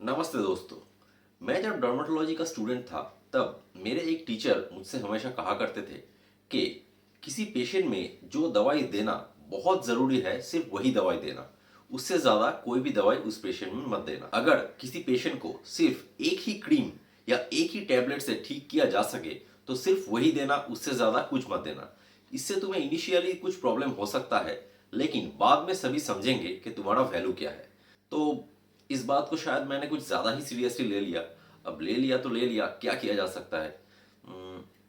नमस्ते दोस्तों। मैं जब डर्मेटोलॉजी का स्टूडेंट था तब मेरे एक टीचर मुझसे हमेशा कहा करते थे कि किसी पेशेंट में जो दवाई देना बहुत ज़रूरी है सिर्फ वही दवाई देना, उससे ज़्यादा कोई भी दवाई उस पेशेंट में मत देना। अगर किसी पेशेंट को सिर्फ एक ही क्रीम या एक ही टैबलेट से ठीक किया जा सके तो सिर्फ वही देना, उससे ज़्यादा कुछ मत देना। इससे तुम्हें इनिशियली कुछ प्रॉब्लम हो सकता है, लेकिन बाद में सभी समझेंगे कि तुम्हारा वैल्यू क्या है। तो इस बात को शायद मैंने कुछ ज़्यादा ही सीरियसली ले लिया। अब ले लिया तो ले लिया, क्या किया जा सकता है।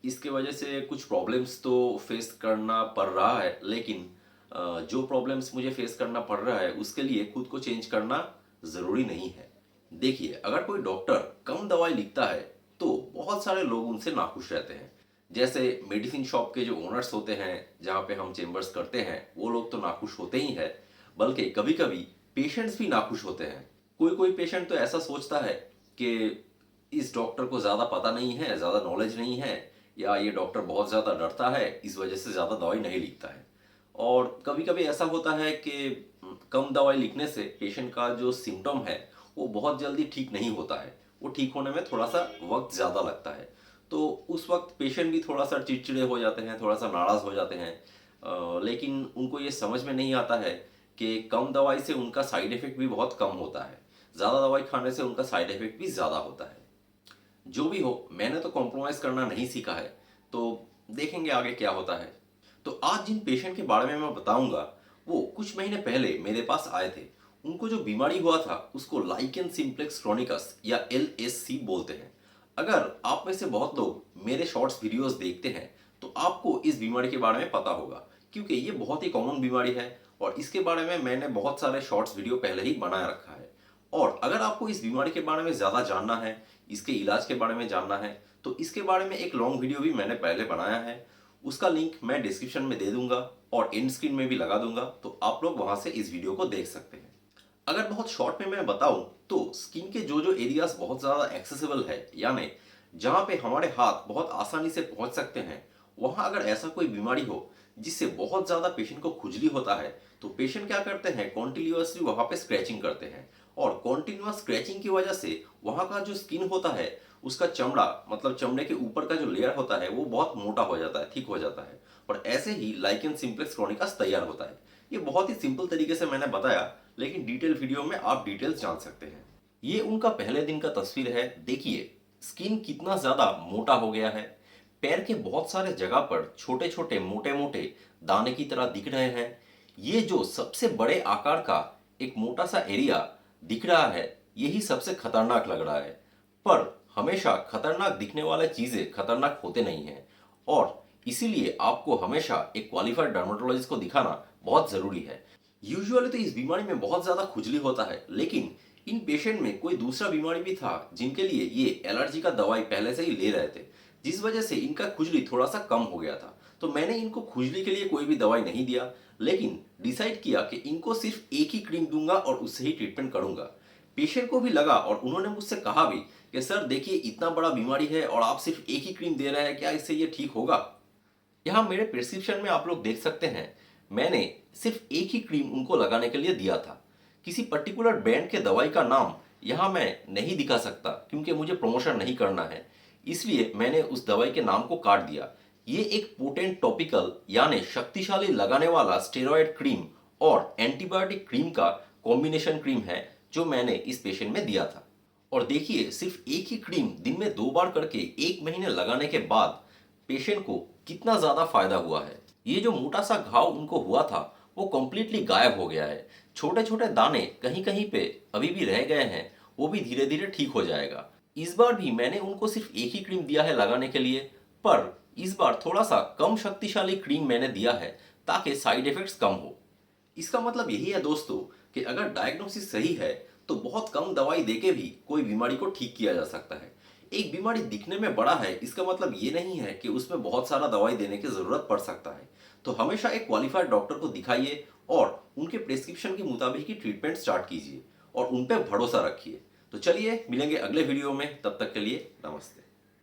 इसके वजह से कुछ प्रॉब्लम्स तो फेस करना पड़ रहा है, लेकिन जो प्रॉब्लम्स मुझे फेस करना पड़ रहा है उसके लिए खुद को चेंज करना ज़रूरी नहीं है। देखिए, अगर कोई डॉक्टर कम दवाई लिखता है तो बहुत सारे लोग उनसे नाखुश रहते हैं। जैसे मेडिसिन शॉप के जो ओनर्स होते हैं, जहाँ पे हम चेम्बर्स करते हैं, वो लोग तो नाखुश होते ही हैं, बल्कि कभी कभी पेशेंट्स भी नाखुश होते हैं। कोई कोई पेशेंट तो ऐसा सोचता है कि इस डॉक्टर को ज़्यादा पता नहीं है, ज़्यादा नॉलेज नहीं है, या ये डॉक्टर बहुत ज़्यादा डरता है, इस वजह से ज़्यादा दवाई नहीं लिखता है। और कभी कभी ऐसा होता है कि कम दवाई लिखने से पेशेंट का जो सिम्टम है वो बहुत जल्दी ठीक नहीं होता है, वो ठीक होने में थोड़ा सा वक्त ज़्यादा लगता है। तो उस वक्त पेशेंट भी थोड़ा सा चिड़चिड़े हो जाते हैं, थोड़ा सा नाराज़ हो जाते हैं। लेकिन उनको ये समझ में नहीं आता है कि कम दवाई से उनका साइड इफ़ेक्ट भी बहुत कम होता है, ज़्यादा दवाई खाने से उनका साइड इफ़ेक्ट भी ज़्यादा होता है। जो भी हो, मैंने तो कॉम्प्रोमाइज़ करना नहीं सीखा है, तो देखेंगे आगे क्या होता है। तो आज जिन पेशेंट के बारे में मैं बताऊंगा, वो कुछ महीने पहले मेरे पास आए थे। उनको जो बीमारी हुआ था उसको लाइकेन सिम्प्लेक्स क्रोनिकस या LSC बोलते हैं। अगर आप में से बहुत लोग मेरे शॉर्ट्स वीडियोस देखते हैं तो आपको इस बीमारी के बारे में पता होगा, क्योंकि ये बहुत ही कॉमन बीमारी है और इसके बारे में मैंने बहुत सारे शॉर्ट्स वीडियो पहले ही बनाया रखा है। और अगर आपको इस बीमारी के बारे में ज़्यादा जानना है, इसके इलाज के बारे में जानना है, तो इसके बारे में एक लॉन्ग वीडियो भी मैंने पहले बनाया है। उसका लिंक मैं डिस्क्रिप्शन में दे दूंगा और एंड स्क्रीन में भी लगा दूंगा, तो आप लोग वहां से इस वीडियो को देख सकते हैं। अगर बहुत शॉर्ट में मैं बताऊं तो स्किन के जो जो एरियाज बहुत ज़्यादा एक्सेसिबल है, यानी जहां पे हमारे हाथ बहुत आसानी से पहुंच सकते हैं, वहां अगर ऐसा कोई बीमारी हो जिससे बहुत ज़्यादा पेशेंट को खुजली होता है, तो पेशेंट क्या करते हैं, कॉन्टिन्यूसली वहां पे स्क्रैचिंग करते हैं। और कॉन्टिन्यूस स्क्रैचिंग की वजह से वहां का जो स्किन होता है, उसका चमड़ा, मतलब चमड़े के ऊपर का जो लेयर होता है वो बहुत मोटा हो जाता है, थिक हो जाता है। और ऐसे ही लाइकेन सिम्प्लेक्स क्रोनिकस तैयार होता है। ये बहुत ही सिंपल तरीके से मैंने बताया, लेकिन डिटेल वीडियो में आप डिटेल्स जान सकते हैं। ये उनका पहले दिन का तस्वीर है। देखिए स्किन कितना ज्यादा मोटा हो गया है। पैर के बहुत सारे जगह पर छोटे छोटे मोटे मोटे दाने की तरह दिख रहे हैं। ये जो सबसे बड़े आकार का एक मोटा सा एरिया दिख रहा है, यही सबसे खतरनाक लग रहा है। पर हमेशा खतरनाक दिखने वाले चीजें खतरनाक होते नहीं हैं, और इसीलिए आपको हमेशा एक क्वालिफाइड डर्मेटोलॉजिस्ट को दिखाना बहुत जरूरी है। यूजुअली तो इस बीमारी में बहुत ज्यादा खुजली होता है, लेकिन इन पेशेंट में कोई दूसरा बीमारी भी था जिनके लिए ये एलर्जी का दवाई पहले से ही ले रहे थे, जिस वजह से इनका खुजली थोड़ा सा कम हो गया था। तो मैंने इनको खुजली के लिए कोई भी दवाई नहीं दिया, लेकिन डिसाइड किया कि इनको सिर्फ एक ही क्रीम दूंगा और उससे ही ट्रीटमेंट करूंगा। पेशेंट को भी लगा और उन्होंने मुझसे कहा भी कि सर देखिए, इतना बड़ा बीमारी है और आप सिर्फ एक ही क्रीम दे रहे हैं, क्या इससे ये ठीक होगा। यहाँ मेरे प्रिस्क्रिप्शन में आप लोग देख सकते हैं, मैंने सिर्फ एक ही क्रीम उनको लगाने के लिए दिया था। किसी पर्टिकुलर ब्रांड के दवाई का नाम यहाँ मैं नहीं दिखा सकता क्योंकि मुझे प्रमोशन नहीं करना है, इसलिए मैंने उस दवाई के नाम को काट दिया। ये एक पोटेंट टॉपिकल यानी शक्तिशाली लगाने वाला स्टेरॉयड क्रीम और एंटीबायोटिक क्रीम का कॉम्बिनेशन क्रीम है जो मैंने इस पेशेंट में दिया था। और देखिए, सिर्फ एक ही क्रीम दिन में 2 बार करके 1 महीने लगाने के बाद पेशेंट को कितना ज्यादा फायदा हुआ है। ये जो मोटा सा घाव उनको हुआ था वो कंप्लीटली गायब हो गया है। छोटे छोटे दाने कहीं कहीं पे अभी भी रह गए हैं, वो भी धीरे धीरे ठीक हो जाएगा। इस बार भी मैंने उनको सिर्फ एक ही क्रीम दिया है लगाने के लिए, पर इस बार थोड़ा सा कम शक्तिशाली क्रीम मैंने दिया है ताकि साइड इफेक्ट्स कम हो। इसका मतलब यही है दोस्तों कि अगर डायग्नोसिस सही है तो बहुत कम दवाई देके भी कोई बीमारी को ठीक किया जा सकता है। एक बीमारी दिखने में बड़ा है, इसका मतलब ये नहीं है कि उसमें बहुत सारा दवाई देने की जरूरत पड़ सकता है। तो हमेशा एक क्वालिफाइड डॉक्टर को दिखाइए और उनके प्रिस्क्रिप्शन के मुताबिक ही ट्रीटमेंट स्टार्ट कीजिए और उन पर भरोसा रखिए। तो चलिए मिलेंगे अगले वीडियो में, तब तक के लिए नमस्ते।